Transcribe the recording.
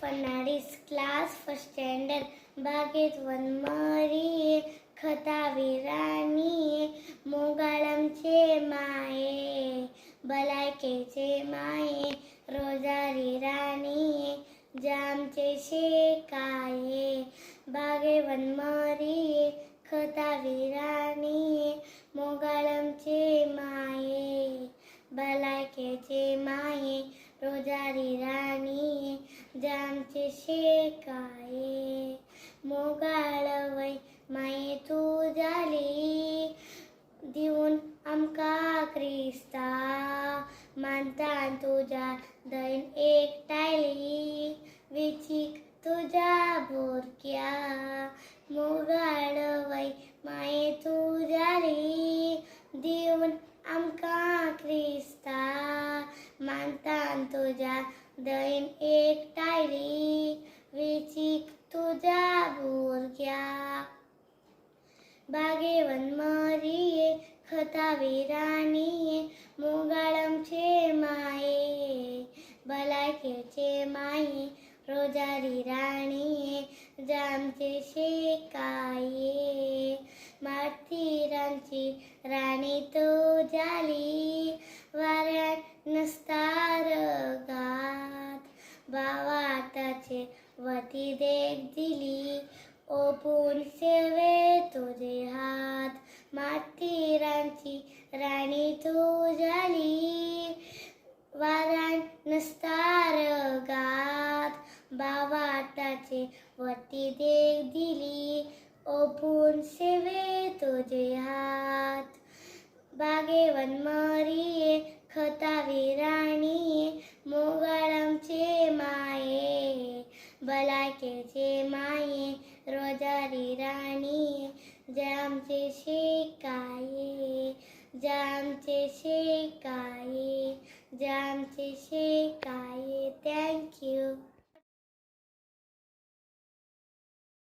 Fernandes, class first standard. बागेत वनमाळी खतावी राणी, मोगाळमचे माये भलायकेचे माये, रोजारी राणी जामचे शेकाये. बागे वनमाळी खतावी राणी, मोगाळमचे माये भलायकेचे माये, रोजारी राणी जामचे शेकाये. मोगाळवय माये तू जाली, दिवून आमका क्रिस्ता, मानता तुझ्या दयेन एकटायली, विचीक तुझ्या बोरक्या. मोगाळवय माये तू जाली, दिवून आमका क्रिस्ता, मानता तुझ्या दयेन एकटायली, विचीक तुझ्या बोरक्या. बागे वनमाळी खतावी राणी, मोगाळमचे माये भलायकेचे माये, रोजारी राणी जामचे शेकाये. माथेरानची राणी तू जाली, वाऱ्यात नसतार गात, भावाताचे वती देख दिली, ओपून सेवे तुझे हात. माथेरानची राणी तू जाली, वाऱ्यात नसतार गात, भावाताचे वती देख दिली, ओपून सेवे तुझे हात. बागे वनमाळी खतावी राणी, मोगाळमचे माये भलायकेचे माये, रोजारी राणी जामचे शेकाये, जामचे शेकाये, जामचे शेकाये. थँक्यू.